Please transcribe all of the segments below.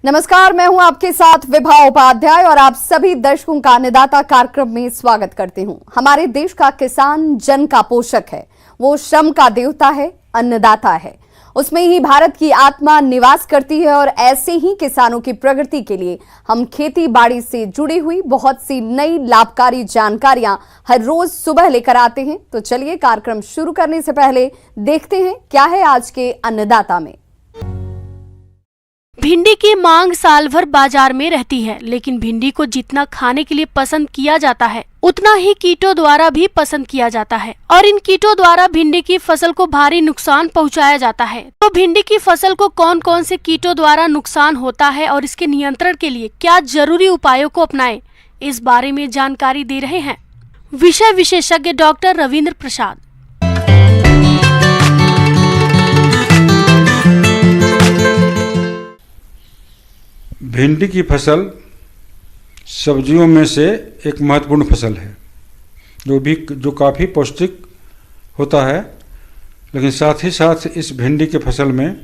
नमस्कार, मैं हूं आपके साथ विभा उपाध्याय और आप सभी दर्शकों का अन्नदाता कार्यक्रम में स्वागत करती हूं। हमारे देश का किसान जन का पोषक है, वो श्रम का देवता है, अन्नदाता है। उसमें ही भारत की आत्मा निवास करती है और ऐसे ही किसानों की प्रगति के लिए हम खेती बाड़ी से जुड़ी हुई बहुत सी नई लाभकारी जानकारियां हर रोज सुबह लेकर आते हैं। तो चलिए कार्यक्रम शुरू करने से पहले देखते हैं क्या है आज के अन्नदाता में। भिंडी की मांग साल भर बाजार में रहती है, लेकिन भिंडी को जितना खाने के लिए पसंद किया जाता है उतना ही कीटों द्वारा भी पसंद किया जाता है और इन कीटों द्वारा भिंडी की फसल को भारी नुकसान पहुंचाया जाता है। तो भिंडी की फसल को कौन कौन से कीटों द्वारा नुकसान होता है और इसके नियंत्रण के लिए क्या जरूरी उपायों को अपनाएं, इस बारे में जानकारी दे रहे हैं विषय विशेषज्ञ डॉक्टर रविंद्र प्रसाद। भिंडी की फसल सब्जियों में से एक महत्वपूर्ण फसल है जो काफ़ी पौष्टिक होता है, लेकिन साथ ही साथ इस भिंडी के फसल में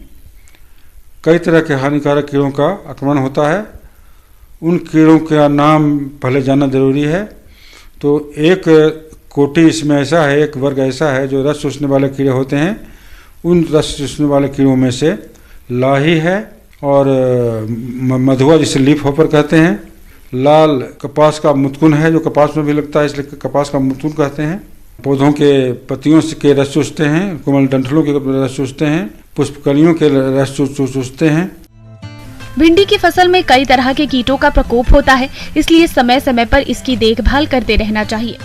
कई तरह के हानिकारक कीड़ों का आक्रमण होता है। उन कीड़ों का नाम पहले जानना ज़रूरी है। तो एक कोटि इसमें ऐसा है, एक वर्ग ऐसा है जो रस चूसने वाले कीड़े होते हैं। उन रस चूसने वाले कीड़ों में से लाही है और मधुआ जिसे लीफ होपर कहते हैं। लाल कपास का मुतकुन है जो कपास में भी लगता है, इसलिए कपास का मुतकुन कहते हैं। पौधों के पत्तियों के रस चूसते हैं, कोमल डंठलों के रस चूसते हैं, पुष्पकलियों के रस चूसते हैं। भिंडी की फसल में कई तरह के कीटों का प्रकोप होता है, इसलिए समय समय पर इसकी देखभाल करते रहना चाहिए।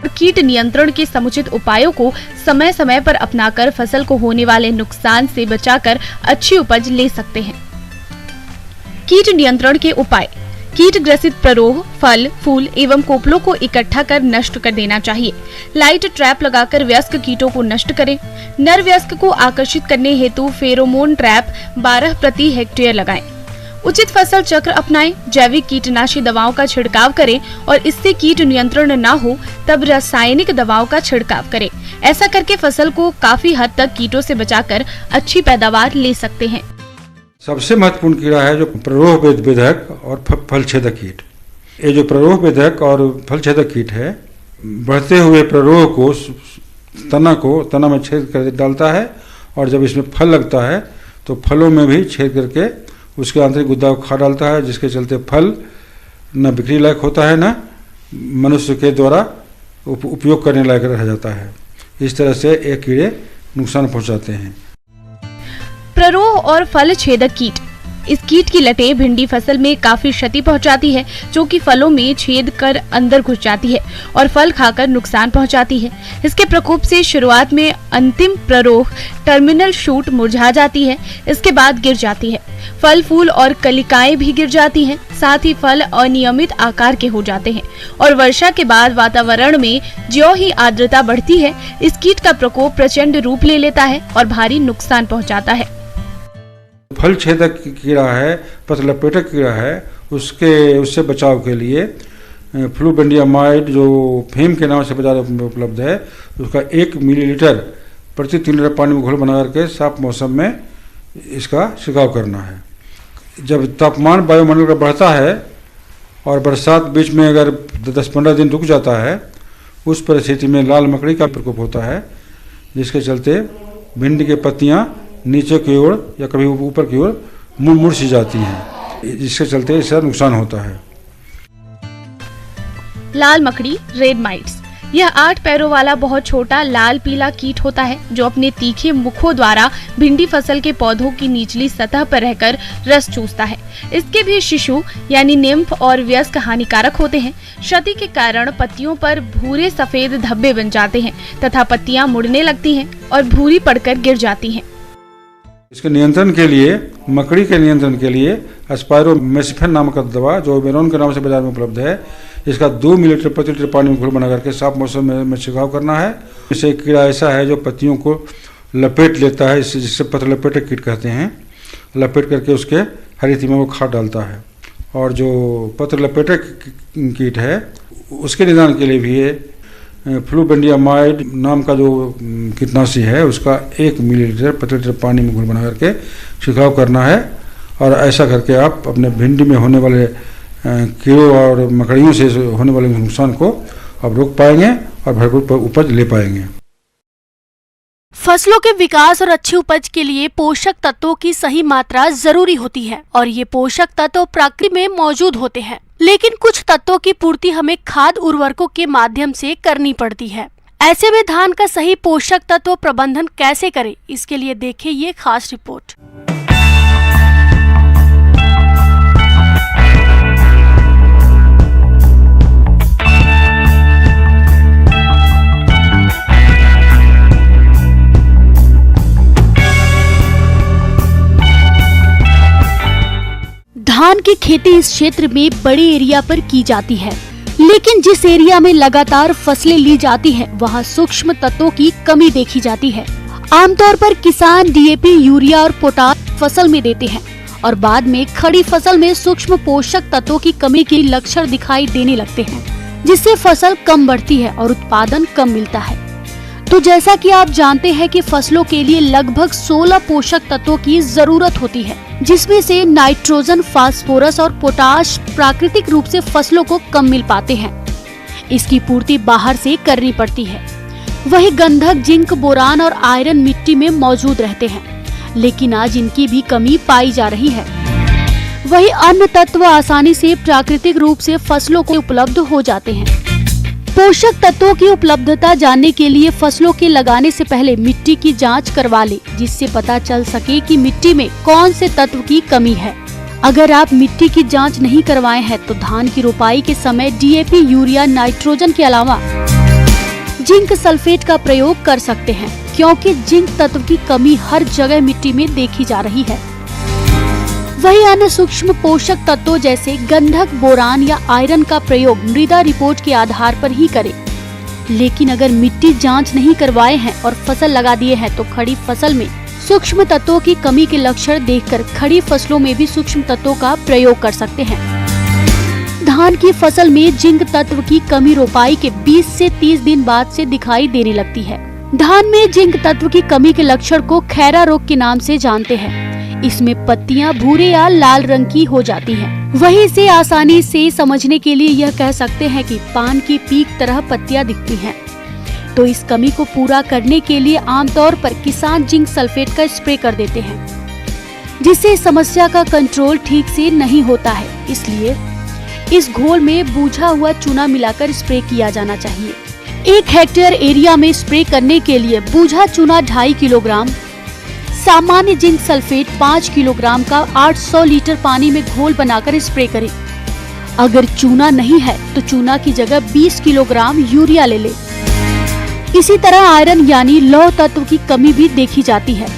कीट नियंत्रण के समुचित उपायों को समय समय पर अपनाकर फसल को होने वाले नुकसान से बचाकर अच्छी उपज ले सकते हैं। कीट नियंत्रण के उपाय: कीट ग्रसित प्ररोह, फल, फूल एवं कोपलों को इकट्ठा कर नष्ट कर देना चाहिए। लाइट ट्रैप लगाकर वयस्क कीटों को नष्ट करें। नर वयस्क को आकर्षित करने हेतु फेरोमोन ट्रैप 12 प्रति हेक्टेयर लगाएं। उचित फसल चक्र अपनाएं। जैविक कीटनाशी दवाओं का छिड़काव करें और इससे कीट नियंत्रण न हो तब रासायनिक दवाओं का छिड़काव करें। ऐसा करके फसल को काफी हद तक कीटों से बचाकर अच्छी पैदावार ले सकते हैं। सबसे महत्वपूर्ण कीड़ा है जो प्ररोह बेधक और फल छेदक कीट। ये जो प्ररोह बेधक और फल छेदक कीट है, बढ़ते हुए प्ररोह को तना में छेद कर डालता है और जब इसमें फल लगता है तो फलों में भी छेद करके उसके आंतरिक गुदा को खा डालता है, जिसके चलते फल न बिक्री लायक होता है न मनुष्य के द्वारा उपयोग करने लायक रह जाता है। इस तरह से ये कीड़े नुकसान पहुंचाते हैं। प्ररोह और फल छेदक कीट: इस कीट की लटें भिंडी फसल में काफी क्षति पहुंचाती है, जो कि फलों में छेद कर अंदर घुस जाती है और फल खाकर नुकसान पहुंचाती है। इसके प्रकोप से शुरुआत में अंतिम प्ररोह टर्मिनल शूट मुरझा जाती है, इसके बाद गिर जाती है। फल, फूल और कलिकाएं भी गिर जाती हैं। साथ ही फल अनियमित आकार के हो जाते हैं और वर्षा के बाद वातावरण में ज्यों ही आर्द्रता बढ़ती है, इस कीट का प्रकोप प्रचंड रूप ले लेता है और भारी नुकसान पहुँचाता है। फल छेदक कीड़ा है, पतलपेटक कीड़ा है, उससे बचाव के लिए फ्लूबेंडियामाइड जो फेम के नाम से बाजार में उपलब्ध है, उसका 1 मिलीलीटर प्रति 3 लीटर पानी में घोल बना करके साफ मौसम में इसका छिड़काव करना है। जब तापमान वायुमंडल का बढ़ता है और बरसात बीच में अगर 10-15 दिन रुक जाता है, उस परिस्थिति में लाल मकड़ी का प्रकोप होता है, जिसके चलते भिंडी की पत्तियाँ नीचे की ओर या कभी ऊपर की ओर मुड़ सी जाती हैं, जिसके चलते इसका नुकसान होता है। लाल मकड़ी, रेड माइट्स: यह 8 पैरों वाला बहुत छोटा लाल पीला कीट होता है जो अपने तीखे मुखों द्वारा भिंडी फसल के पौधों की निचली सतह पर रहकर रस चूसता है। इसके भी शिशु यानी निम्फ और वयस्क हानिकारक होते हैं। क्षति के कारण पत्तियों पर भूरे सफेद धब्बे बन जाते हैं तथा पत्तियां मुड़ने लगती हैं और भूरी पड़कर गिर जाती हैं। इसके नियंत्रण के लिए, मकड़ी के नियंत्रण के लिए स्पायरोमेसिफेन नामक दवा जो बेरोन के नाम से बाजार में उपलब्ध है, इसका 2 मिलीलीटर प्रति लीटर पानी में घोल बना करके साफ मौसम में छिड़काव करना है। इससे कीड़ा ऐसा है जो पत्तियों को लपेट लेता है, जिससे पतलपेटक कीट कहते हैं। लपेट करके उसके हरी तिमा को खा डालता है। और जो पतलपेटक कीट है उसके निदान के लिए भी ये फ्लूबेंडियामाइड नाम का जो कीटनाशी है उसका 1 मिलीलीटर प्रति लीटर पानी में घोल बना करके छिड़काव करना है और ऐसा करके आप अपने भिंडी में होने वाले कीड़ों और मकड़ियों से होने वाले नुकसान को आप रोक पाएंगे और भरपूर उपज ले पाएंगे। फसलों के विकास और अच्छी उपज के लिए पोषक तत्वों की सही मात्रा जरूरी होती है और ये पोषक तत्व प्रकृति में मौजूद होते हैं, लेकिन कुछ तत्वों की पूर्ति हमें खाद उर्वरकों के माध्यम से करनी पड़ती है। ऐसे में धान का सही पोषक तत्व प्रबंधन कैसे करें, इसके लिए देखें ये खास रिपोर्ट। धान की खेती इस क्षेत्र में बड़े एरिया पर की जाती है, लेकिन जिस एरिया में लगातार फसलें ली जाती हैं, वहां सूक्ष्म तत्वों की कमी देखी जाती है। आमतौर पर किसान डीएपी, यूरिया और पोटाश फसल में देते हैं और बाद में खड़ी फसल में सूक्ष्म पोषक तत्वों की कमी के लक्षण दिखाई देने लगते हैं, जिससे फसल कम बढ़ती है और उत्पादन कम मिलता है। तो जैसा कि आप जानते हैं कि फसलों के लिए लगभग 16 पोषक तत्वों की जरूरत होती है, जिसमें से नाइट्रोजन, फास्फोरस और पोटाश प्राकृतिक रूप से फसलों को कम मिल पाते हैं। इसकी पूर्ति बाहर से करनी पड़ती है। वही गंधक, जिंक, बोरान और आयरन मिट्टी में मौजूद रहते हैं, लेकिन आज इनकी भी कमी पाई जा रही है। वही अन्य तत्व आसानी से प्राकृतिक रूप से फसलों को उपलब्ध हो जाते हैं। पोषक तत्वों की उपलब्धता जानने के लिए फसलों के लगाने से पहले मिट्टी की जांच करवा ले, जिससे पता चल सके कि मिट्टी में कौन से तत्व की कमी है। अगर आप मिट्टी की जांच नहीं करवाए हैं तो धान की रोपाई के समय डीएपी, यूरिया, नाइट्रोजन के अलावा जिंक सल्फेट का प्रयोग कर सकते हैं, क्योंकि जिंक तत्व की कमी हर जगह मिट्टी में देखी जा रही है। वही अन्य सूक्ष्म पोषक तत्वों जैसे गंधक, बोरान या आयरन का प्रयोग मृदा रिपोर्ट के आधार पर ही करें। लेकिन अगर मिट्टी जांच नहीं करवाए हैं और फसल लगा दिए हैं तो खड़ी फसल में सूक्ष्म तत्वों की कमी के लक्षण देखकर खड़ी फसलों में भी सूक्ष्म तत्वों का प्रयोग कर सकते हैं। धान की फसल में जिंक तत्व की कमी रोपाई के 20 से 30 दिन बाद से दिखाई देने लगती है। धान में जिंक तत्व की कमी के लक्षण को खैरा रोग के नाम से जानते हैं। इसमें पत्तियां भूरे या लाल रंग की हो जाती हैं। वहीं इसे आसानी से समझने के लिए यह कह सकते हैं कि पान की पीक तरह पत्तियां दिखती हैं। तो इस कमी को पूरा करने के लिए आमतौर पर किसान जिंक सल्फेट का स्प्रे कर देते हैं, जिससे समस्या का कंट्रोल ठीक से नहीं होता है। इसलिए इस घोल में बूझा हुआ चूना मिलाकर स्प्रे किया जाना चाहिए। 1 हेक्टेयर एरिया में स्प्रे करने के लिए बूझा चूना 2.5 किलोग्राम, सामान्य जिंक सल्फेट 5 किलोग्राम का 800 लीटर पानी में घोल बनाकर स्प्रे करें। अगर चूना नहीं है तो चूना की जगह 20 किलोग्राम यूरिया ले ले। इसी तरह आयरन यानी लौह तत्व की कमी भी देखी जाती है,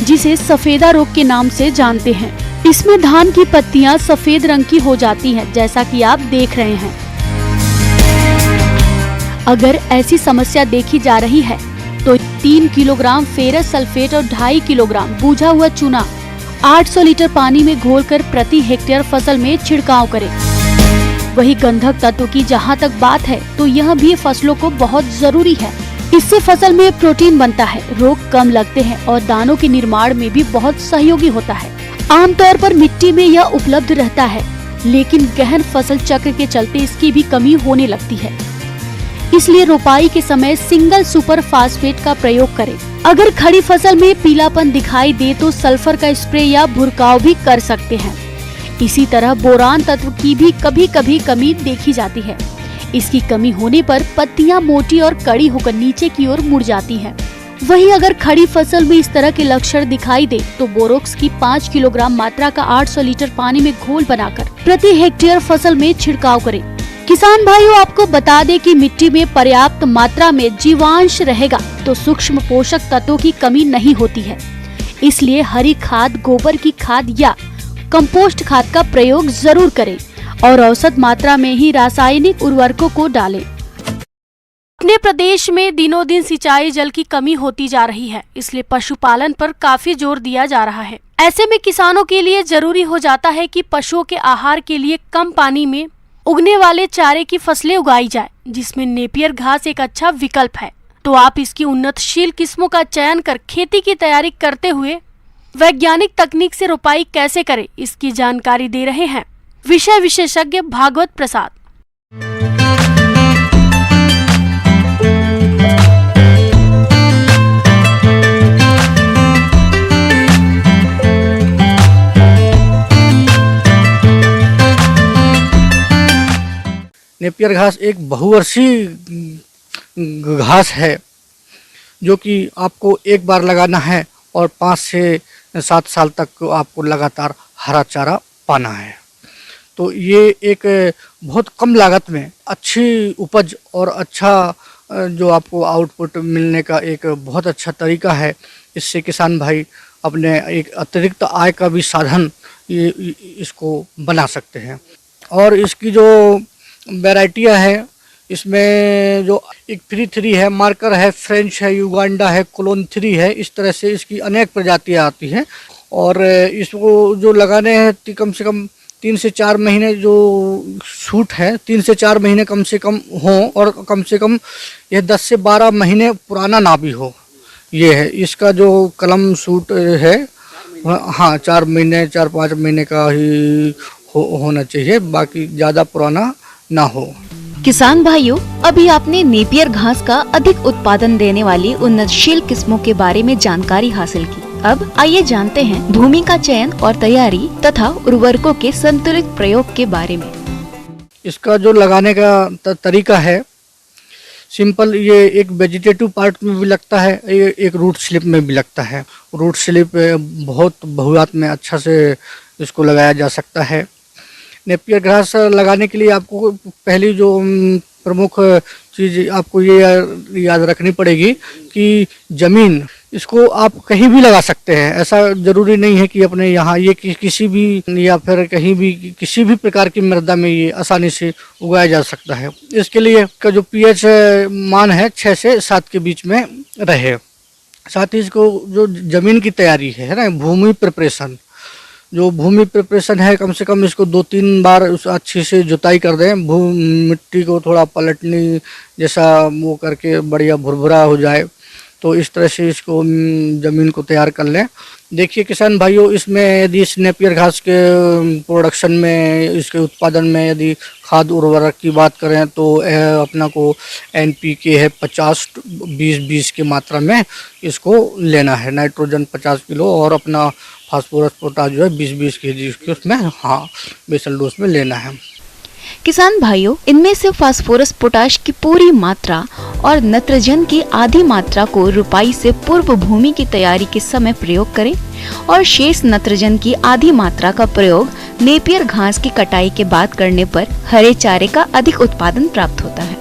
जिसे सफेदा रोग के नाम से जानते हैं। इसमें धान की पत्तियां सफेद रंग की हो जाती हैं, जैसा कि आप देख रहे हैं। अगर ऐसी समस्या देखी जा रही है तो 3 किलोग्राम फेरस सल्फेट और 2.5 किलोग्राम बूझा हुआ चूना 800 लीटर पानी में घोलकर प्रति हेक्टेयर फसल में छिड़काव करें। वही गंधक तत्व की जहां तक बात है तो यह भी फसलों को बहुत जरूरी है। इससे फसल में प्रोटीन बनता है, रोग कम लगते हैं और दानों के निर्माण में भी बहुत सहयोगी होता है। आमतौर पर मिट्टी में यह उपलब्ध रहता है, लेकिन गहन फसल चक्र के चलते इसकी भी कमी होने लगती है। इसलिए रोपाई के समय सिंगल सुपर फास्फेट का प्रयोग करें। अगर खड़ी फसल में पीलापन दिखाई दे तो सल्फर का स्प्रे या भुरकाव भी कर सकते हैं। इसी तरह बोरान तत्व की भी कभी कभी कमी देखी जाती है। इसकी कमी होने पर पत्तियां मोटी और कड़ी होकर नीचे की ओर मुड़ जाती हैं। वहीं अगर खड़ी फसल में इस तरह के लक्षण दिखाई दे तो बोरोक्स की 5 किलोग्राम मात्रा का 800 लीटर पानी में घोल बनाकर प्रति हेक्टेयर फसल में छिड़काव करें। किसान भाइयों, आपको बता दें कि मिट्टी में पर्याप्त मात्रा में जीवांश रहेगा तो सूक्ष्म पोषक तत्वों की कमी नहीं होती है। इसलिए हरी खाद, गोबर की खाद या कंपोस्ट खाद का प्रयोग जरूर करें और औसत मात्रा में ही रासायनिक उर्वरकों को डालें। अपने प्रदेश में दिनों दिन सिंचाई जल की कमी होती जा रही है, इसलिए पशुपालन पर काफी जोर दिया जा रहा है। ऐसे में किसानों के लिए जरूरी हो जाता है कि पशुओं के आहार के लिए कम पानी में उगने वाले चारे की फसलें उगाई जाए, जिसमें नेपियर घास एक अच्छा विकल्प है। तो आप इसकी उन्नतशील किस्मों का चयन कर खेती की तैयारी करते हुए वैज्ञानिक तकनीक से रोपाई कैसे करें, इसकी जानकारी दे रहे हैं विषय विशेषज्ञ भागवत प्रसाद। नेपियर घास एक बहुवर्षीय घास है जो कि आपको एक बार लगाना है और 5 से 7 साल तक आपको लगातार हरा चारा पाना है। तो ये एक बहुत कम लागत में अच्छी उपज और अच्छा जो आपको आउटपुट मिलने का एक बहुत अच्छा तरीका है। इससे किसान भाई अपने एक अतिरिक्त आय का भी साधन इसको बना सकते हैं। और इसकी जो वैरायटियाँ है, इसमें जो एक 3 है, मार्कर है, फ्रेंच है, युगांडा है, कोलोन 3 है, इस तरह से इसकी अनेक प्रजातियाँ आती हैं। और इसको जो लगाने हैं कम से कम 3 से 4 महीने जो शूट है 3 से 4 महीने कम से कम हो और कम से कम यह 10 से 12 महीने पुराना ना भी हो। ये है इसका जो कलम शूट है। हाँ, 4-5 महीने का ही होना चाहिए, बाकी ज़्यादा पुराना ना हो। किसान भाइयों, अभी आपने नेपियर घास का अधिक उत्पादन देने वाली उन्नतशील किस्मों के बारे में जानकारी हासिल की। अब आइए जानते हैं भूमि का चयन और तैयारी तथा उर्वरकों के संतुलित प्रयोग के बारे में। इसका जो लगाने का तरीका है सिंपल, ये एक वेजिटेटिव पार्ट में भी लगता है, एक रूट स्लिप में भी लगता है। रूट स्लिप बहुत बहुआत में अच्छा से इसको लगाया जा सकता है। नेपियर घास लगाने के लिए आपको पहली जो प्रमुख चीज़ आपको ये याद रखनी पड़ेगी कि ज़मीन, इसको आप कहीं भी लगा सकते हैं। ऐसा ज़रूरी नहीं है कि अपने यहाँ ये किसी भी या फिर कहीं भी किसी भी प्रकार की मृदा में ये आसानी से उगाया जा सकता है। इसके लिए का जो pH मान है 6 से 7 के बीच में रहे। साथ ही इसको जो ज़मीन की तैयारी है ना, भूमि प्रिपरेशन, जो भूमि प्रिपरेशन है, कम से कम इसको 2-3 बार उस अच्छी से जुताई कर दें। मिट्टी को थोड़ा पलटनी जैसा वो करके बढ़िया भुरभुरा हो जाए, तो इस तरह से इसको ज़मीन को तैयार कर लें। देखिए किसान भाइयों, इसमें यदि इस नेपियर घास के प्रोडक्शन में, इसके उत्पादन में यदि खाद उर्वरक की बात करें तो अपना को NPK है 50-20-20 की मात्रा में इसको लेना है। नाइट्रोजन 50 किलो और अपना फास्फोरस पोटाश जो है 20-20 kg उसमें बेसल डोज में लेना है। किसान भाइयों, इनमें से फास्फोरस पोटाश की पूरी मात्रा और नत्रजन की आधी मात्रा को रुपाई से पूर्व भूमि की तैयारी के समय प्रयोग करें और शेष नत्रजन की आधी मात्रा का प्रयोग नेपियर घास की कटाई के बाद करने पर हरे चारे का अधिक उत्पादन प्राप्त होता है।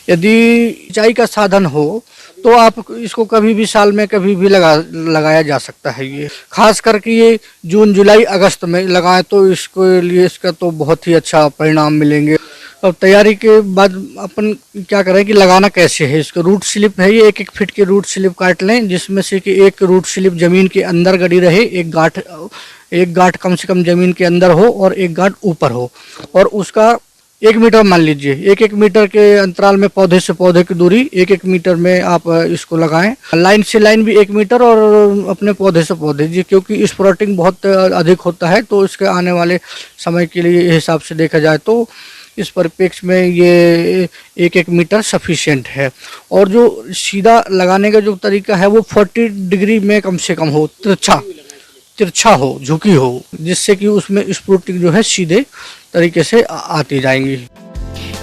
यदि सिंचाई का साधन हो तो आप इसको कभी भी साल में कभी भी लगाया जा सकता है। ये खास करके ये जून, जुलाई, अगस्त में लगाएं तो इसको लिए इसका तो बहुत ही अच्छा परिणाम मिलेंगे। और तैयारी के बाद अपन क्या करें कि लगाना कैसे है। इसका रूट स्लिप है, ये 1-1 फीट के रूट स्लिप काट लें, जिसमें से कि एक रूट स्लिप जमीन के अंदर गड़ी रहे, एक गांठ कम से कम जमीन के अंदर हो और एक गांठ ऊपर हो। और उसका 1 मीटर मान लीजिए, 1-1 मीटर के अंतराल में पौधे से पौधे की दूरी 1-1 मीटर में आप इसको लगाएं। लाइन से लाइन भी 1 मीटर और अपने पौधे से पौधे जी, क्योंकि स्प्राउटिंग बहुत अधिक होता है तो इसके आने वाले समय के लिए हिसाब से देखा जाए तो इस परिप्रेक्ष्य में ये 1-1 मीटर सफिशिएंट है। और जो सीधा लगाने का जो तरीका है वो 40 डिग्री में कम से कम हो, तिरछा हो, झुकी हो, जिससे कि उसमें स्प्राउटिंग जो है सीधे तरीके से आती जाएंगी।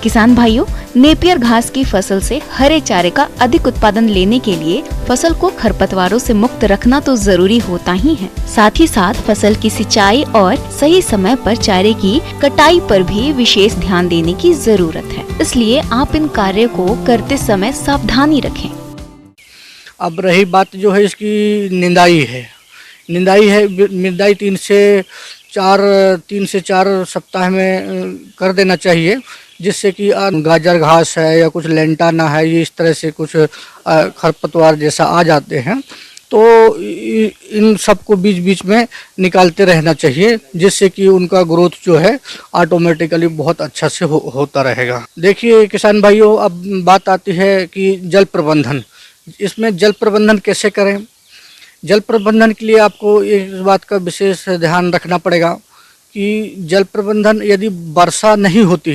किसान भाइयों, नेपियर घास की फसल से हरे चारे का अधिक उत्पादन लेने के लिए फसल को खरपतवारों से मुक्त रखना तो जरूरी होता ही है। साथ ही साथ फसल की सिंचाई और सही समय पर चारे की कटाई पर भी विशेष ध्यान देने की जरूरत है। इसलिए आप इन कार्यों को करते समय सावधानी रखें। अब रही बात जो है इसकी निंदाई है। निंदाई 3 से 4 सप्ताह में कर देना चाहिए, जिससे कि गाजर घास है या कुछ लेंटाना है, ये इस तरह से कुछ खरपतवार जैसा आ जाते हैं, तो इन सबको बीच बीच में निकालते रहना चाहिए, जिससे कि उनका ग्रोथ जो है ऑटोमेटिकली बहुत अच्छा से होता रहेगा। देखिए किसान भाइयों, अब बात आती है कि जल प्रबंधन। इसमें जल प्रबंधन कैसे करें। जल प्रबंधन के लिए आपको इस बात का विशेष ध्यान रखना पड़ेगा कि जल प्रबंधन यदि वर्षा नहीं होती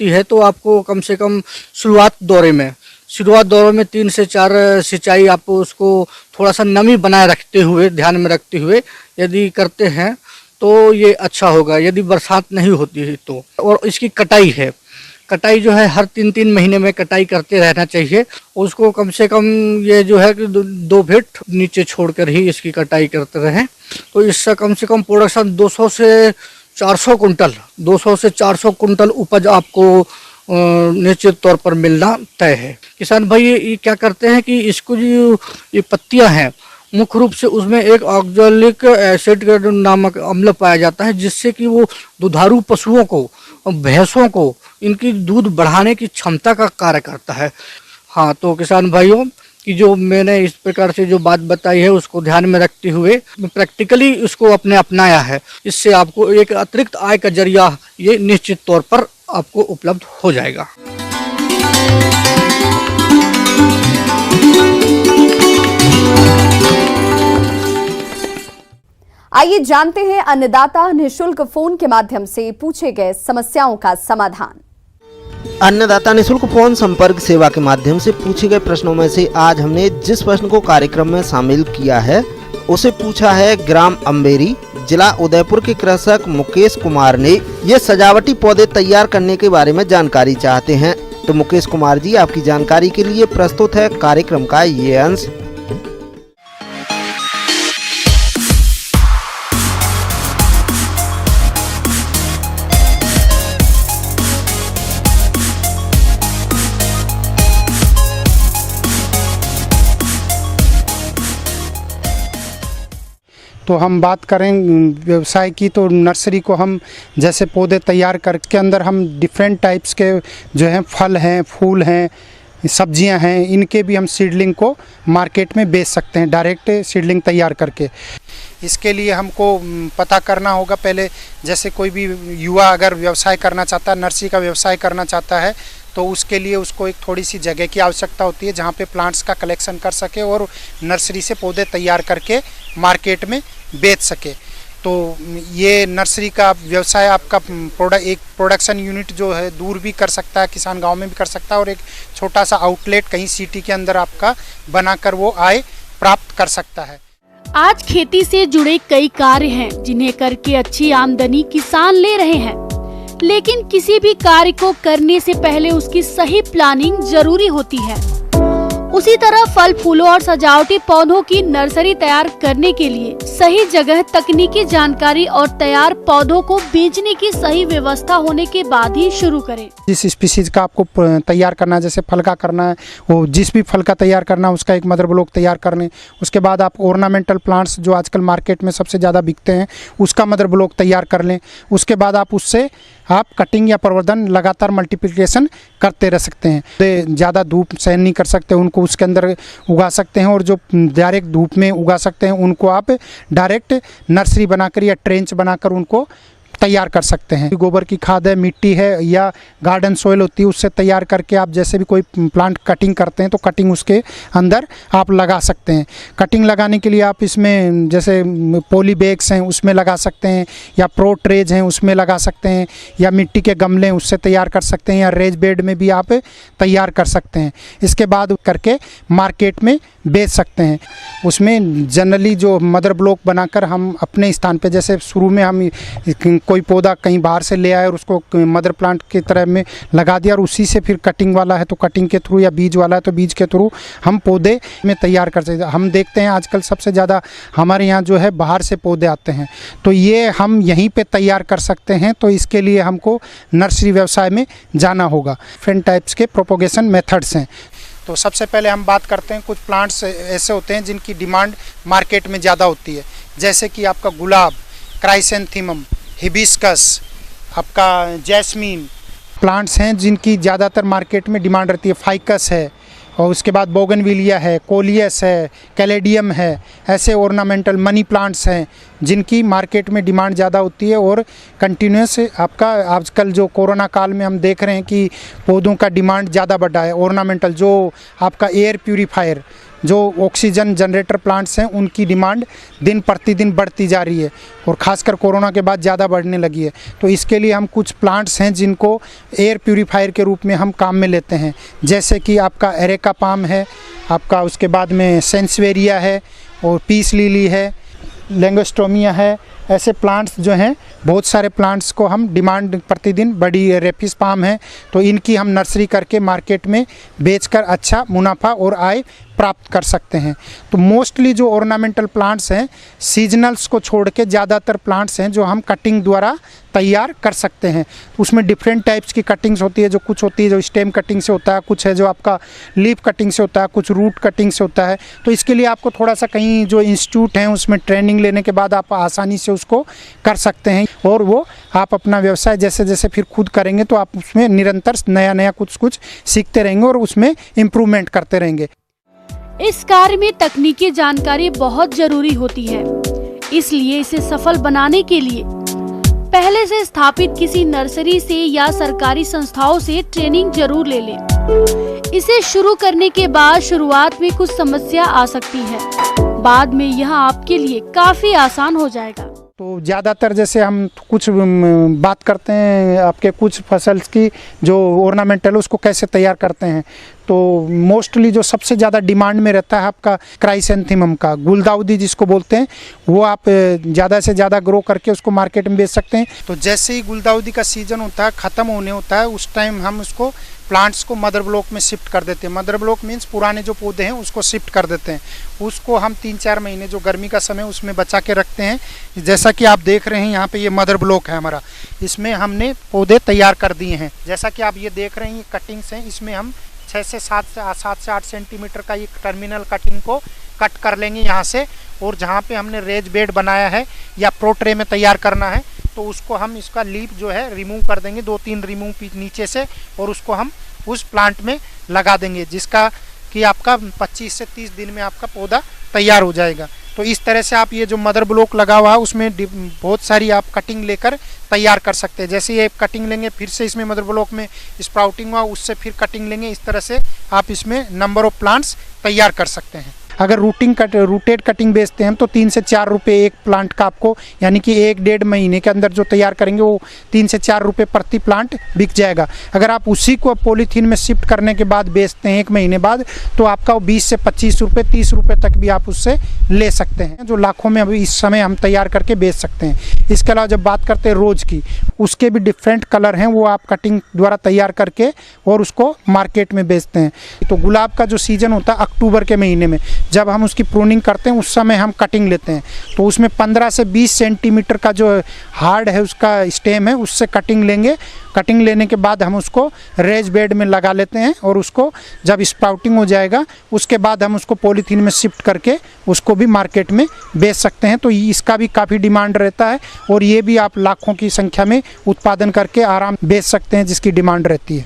है तो आपको कम से कम शुरुआत दौरे में 3 से 4 सिंचाई आप उसको थोड़ा सा नमी बनाए रखते हुए, ध्यान में रखते हुए यदि करते हैं तो ये अच्छा होगा, यदि बरसात नहीं होती है तो। और इसकी कटाई जो है हर 3-3 महीने में कटाई करते रहना चाहिए। उसको कम से कम ये जो है कि 2 फीट नीचे छोड़कर ही इसकी कटाई करते रहें, तो इससे कम से कम प्रोडक्शन 200 से 400 कुंटल उपज आपको निश्चित तौर पर मिलना तय है। किसान भाई ये क्या करते हैं कि इसको जो ये पत्तियां हैं मुख्य रूप से उसमें एक ऑक्जेलिक एसिड नामक अम्ल पाया जाता है, जिससे कि वो दुधारू पशुओं को, भैंसों को, इनकी दूध बढ़ाने की क्षमता का कार्य करता है। हाँ, तो किसान भाइयों कि जो मैंने इस प्रकार से जो बात बताई है उसको ध्यान में रखते हुए प्रैक्टिकली इसको अपनाया है। इससे आपको एक अतिरिक्त आय का जरिया ये निश्चित तौर पर आपको उपलब्ध हो जाएगा। आइए जानते हैं अन्नदाता निःशुल्क फोन के माध्यम से पूछे गए समस्याओं का समाधान। अन्नदाता निःशुल्क फोन संपर्क सेवा के माध्यम से पूछे गए प्रश्नों में से आज हमने जिस प्रश्न को कार्यक्रम में शामिल किया है उसे पूछा है ग्राम अम्बेरी, जिला उदयपुर के कृषक मुकेश कुमार ने। ये सजावटी पौधे तैयार करने के बारे में जानकारी चाहते हैं। तो मुकेश कुमार जी, आपकी जानकारी के लिए प्रस्तुत है कार्यक्रम का ये अंश। तो हम बात करें व्यवसाय की, तो नर्सरी को हम जैसे पौधे तैयार करके अंदर हम डिफरेंट टाइप्स के जो हैं फल हैं, फूल हैं, सब्जियां हैं, इनके भी हम सीडलिंग को मार्केट में बेच सकते हैं डायरेक्ट सीडलिंग तैयार करके। इसके लिए हमको पता करना होगा पहले, जैसे कोई भी युवा अगर व्यवसाय करना चाहता है, नर्सरी का व्यवसाय करना चाहता है, तो उसके लिए उसको एक थोड़ी सी जगह की आवश्यकता होती है जहाँ पे प्लांट्स का कलेक्शन कर सके और नर्सरी से पौधे तैयार करके मार्केट में बेच सके। तो ये नर्सरी का व्यवसाय आपका एक प्रोडक्शन यूनिट जो है दूर भी कर सकता है, किसान गांव में भी कर सकता है, और एक छोटा सा आउटलेट कहीं सिटी के अंदर आपका बनाकर वो आय प्राप्त कर सकता है। आज खेती से जुड़े कई कार्य हैं जिन्हें करके अच्छी आमदनी किसान ले रहे हैं, लेकिन किसी भी कार्य को करने से पहले उसकी सही प्लानिंग जरूरी होती है। उसी तरह फल फूलों और सजावटी पौधों की नर्सरी तैयार करने के लिए सही जगह, तकनीकी जानकारी और तैयार पौधों को बेचने की सही व्यवस्था होने के बाद ही शुरू करें। जिस स्पीसीज का आपको तैयार करना है, जैसे फल का करना है, वो जिस भी फल का तैयार करना है उसका एक मदर ब्लॉक तैयार करने, उसके बाद आप ऑर्नामेंटल प्लांट्स जो आजकल मार्केट में सबसे ज़्यादा बिकते हैं उसका मदर ब्लॉक तैयार कर लें। उसके बाद आप उससे आप कटिंग या प्रवर्धन लगातार मल्टीप्लिकेशन करते रह सकते हैं। ज़्यादा धूप सहन नहीं कर सकते उनको उसके अंदर उगा सकते हैं, और जो डायरेक्ट धूप में उगा सकते हैं उनको आप डायरेक्ट नर्सरी बनाकर या ट्रेंच बनाकर उनको तैयार कर सकते हैं। गोबर की खाद है, मिट्टी है, या गार्डन सॉइल होती है, उससे तैयार करके आप जैसे भी कोई प्लांट कटिंग करते हैं तो कटिंग उसके अंदर आप लगा सकते हैं। कटिंग लगाने के लिए आप इसमें जैसे पॉली बैग्स हैं उसमें लगा सकते हैं, या प्रो ट्रेज हैं उसमें लगा सकते हैं, या मिट्टी के गमले हैं उससे तैयार कर सकते हैं, या रेज बेड में भी आप तैयार कर सकते हैं। इसके बाद करके मार्केट में बेच सकते हैं। उसमें जनरली जो मदर ब्लॉक बनाकर हम अपने स्थान पे, जैसे शुरू में हम कोई पौधा कहीं बाहर से ले आए और उसको मदर प्लांट की तरह में लगा दिया, और उसी से फिर कटिंग वाला है तो कटिंग के थ्रू, या बीज वाला है तो बीज के थ्रू हम पौधे में तैयार कर सकते हैं। हम देखते हैं आजकल सबसे ज़्यादा हमारे यहाँ जो है बाहर से पौधे आते हैं, तो ये हम यहीं पे तैयार कर सकते हैं। तो इसके लिए हमको नर्सरी व्यवसाय में जाना होगा। डिफरेंट टाइप्स के प्रोपोगेशन मेथड्स हैं। तो सबसे पहले हम बात करते हैं, कुछ प्लांट्स ऐसे होते हैं जिनकी डिमांड मार्केट में ज़्यादा होती है, जैसे कि आपका गुलाब, क्राइसेंथेमम, हिबिस्कस, आपका जैस्मीन प्लांट्स हैं जिनकी ज़्यादातर मार्केट में डिमांड रहती है। फाइकस है, और उसके बाद बोगनविलिया है, कोलियस है, कैलेडियम है, ऐसे ऑर्नामेंटल मनी प्लांट्स हैं जिनकी मार्केट में डिमांड ज़्यादा होती है। और कंटिन्यूस आपका आजकल जो कोरोना काल में हम देख रहे हैं कि पौधों का डिमांड ज़्यादा बढ़ा है। ऑर्नामेंटल जो आपका एयर प्यूरीफायर जो ऑक्सीजन जनरेटर प्लांट्स हैं उनकी डिमांड दिन प्रतिदिन बढ़ती जा रही है और ख़ासकर कोरोना के बाद ज़्यादा बढ़ने लगी है। तो इसके लिए हम कुछ प्लांट्स हैं जिनको एयर प्यूरीफायर के रूप में हम काम में लेते हैं, जैसे कि आपका एरेका पाम है, आपका उसके बाद में सेंसवेरिया है और पीस लिली है, लैंगोस्टोमिया है। ऐसे प्लांट्स जो हैं, बहुत सारे प्लांट्स को हम डिमांड प्रतिदिन बड़ी, रेपिस पाम है, तो इनकी हम नर्सरी करके मार्केट में बेचकर अच्छा मुनाफा और आय प्राप्त कर सकते हैं। तो मोस्टली जो ऑर्नामेंटल प्लांट्स हैं, सीजनल्स को छोड़ के ज़्यादातर प्लांट्स हैं जो हम कटिंग द्वारा तैयार कर सकते हैं। उसमें डिफरेंट टाइप्स की कटिंग्स होती है, जो कुछ होती है जो स्टेम कटिंग से होता है, कुछ है जो आपका लीफ कटिंग से होता है, कुछ रूट कटिंग से होता है। तो इसके लिए आपको थोड़ा सा कहीं जो इंस्टीट्यूट हैं उसमें ट्रेनिंग लेने के बाद आप आसानी से उसको कर सकते हैं और वो आप अपना व्यवसाय जैसे जैसे फिर खुद करेंगे तो आप उसमें निरंतर नया नया कुछ सीखते रहेंगे और उसमें इम्प्रूवमेंट करते रहेंगे। इस कार्य में तकनीकी जानकारी बहुत जरूरी होती है, इसलिए इसे सफल बनाने के लिए पहले से स्थापित किसी नर्सरी से या सरकारी संस्थाओं से ट्रेनिंग जरूर ले लें। इसे शुरू करने के बाद शुरुआत में कुछ समस्या आ सकती है, बाद में यह आपके लिए काफी आसान हो जाएगा। तो ज़्यादातर जैसे हम कुछ बात करते हैं आपके कुछ फसल की जो ऑर्नामेंटल उसको कैसे तैयार करते हैं, तो मोस्टली जो सबसे ज़्यादा डिमांड में रहता है आपका क्राइसेंथेमम का गुलदाउदी जिसको बोलते हैं, वो आप ज़्यादा से ज़्यादा ग्रो करके उसको मार्केट में बेच सकते हैं। तो जैसे ही गुलदाउदी का सीज़न होता है, ख़त्म होने होता है, उस टाइम हम उसको प्लांट्स को मदर ब्लॉक में शिफ्ट कर देते हैं। मदर ब्लॉक मीन्स पुराने जो पौधे हैं उसको शिफ्ट कर देते हैं। उसको हम 3-4 महीने जो गर्मी का समय उसमें बचा के रखते हैं। जैसा कि आप देख रहे हैं यहाँ पे ये मदर ब्लॉक है हमारा, इसमें हमने पौधे तैयार कर दिए हैं। जैसा कि आप ये देख रहे हैं ये कटिंग्स हैं, इसमें हम 6 से 7 से 8 सेंटीमीटर का ये टर्मिनल कटिंग को कट कर लेंगे यहाँ से, और जहाँ पे हमने रेज बेड बनाया है या प्रो ट्रे में तैयार करना है तो उसको हम इसका लीफ जो है रिमूव कर देंगे, 2-3 रिमूव नीचे से, और उसको हम उस प्लांट में लगा देंगे, जिसका कि आपका 25 से 30 दिन में आपका पौधा तैयार हो जाएगा। तो इस तरह से आप ये जो मदर ब्लॉक लगा हुआ है उसमें बहुत सारी आप कटिंग लेकर तैयार कर सकते हैं। जैसे ये कटिंग लेंगे, फिर से इसमें मदर ब्लॉक में स्प्राउटिंग हुआ, उससे फिर कटिंग लेंगे, इस तरह से आप इसमें नंबर ऑफ प्लांट्स तैयार कर सकते हैं। अगर रूटेड कटिंग बेचते हैं तो 3 से 4 रुपये एक प्लांट का आपको, यानी कि 1-1.5 महीने के अंदर जो तैयार करेंगे वो 3 से 4 रुपये प्रति प्लांट बिक जाएगा। अगर आप उसी को पॉलीथीन में शिफ्ट करने के बाद बेचते हैं 1 महीने बाद, तो आपका वो 20 से 25 रुपये 30 रुपये तक भी आप उससे ले सकते हैं, जो लाखों में अभी इस समय हम तैयार करके बेच सकते हैं। इसके अलावा जब बात करते हैं रोज़ की, उसके भी डिफरेंट कलर हैं, वो आप कटिंग द्वारा तैयार करके और उसको मार्केट में बेचते हैं। तो गुलाब का जो सीजन होता है अक्टूबर के महीने में, जब हम उसकी प्रूनिंग करते हैं उस समय हम कटिंग लेते हैं, तो उसमें 15 से 20 सेंटीमीटर का जो हार्ड है उसका स्टेम है, उससे कटिंग लेंगे। कटिंग लेने के बाद हम उसको रेज बेड में लगा लेते हैं और उसको जब स्प्राउटिंग हो जाएगा उसके बाद हम उसको पॉलीथीन में शिफ्ट करके उसको भी मार्केट में बेच सकते हैं। तो इसका भी काफ़ी डिमांड रहता है और ये भी आप लाखों की संख्या में उत्पादन करके आराम बेच सकते हैं, जिसकी डिमांड रहती है।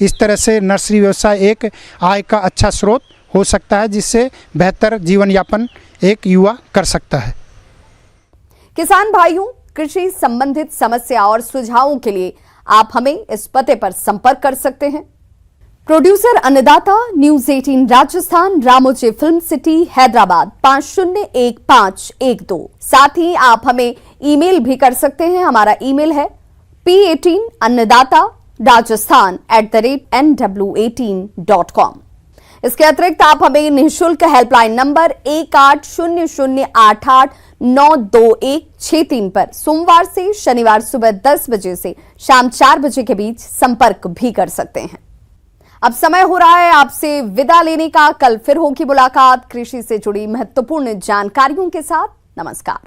इस तरह से नर्सरी व्यवसाय एक आय का अच्छा स्रोत हो सकता है, जिससे बेहतर जीवन यापन एक युवा कर सकता है। किसान भाइयों, कृषि संबंधित समस्या और सुझावों के लिए आप हमें इस पते पर संपर्क कर सकते हैं। प्रोड्यूसर अन्नदाता, news 18 Rajasthan, Ramoji film city, Hyderabad 501512। साथ ही आप हमें ईमेल भी कर सकते हैं। हमारा ईमेल है p18annadaata@nw18.com। इसके अतिरिक्त आप हमें निःशुल्क हेल्पलाइन नंबर 1800889216 पर सोमवार से शनिवार सुबह 10 बजे से शाम 4 बजे के बीच संपर्क भी कर सकते हैं। अब समय हो रहा है आपसे विदा लेने का। कल फिर होगी मुलाकात कृषि से जुड़ी महत्वपूर्ण जानकारियों के साथ। नमस्कार।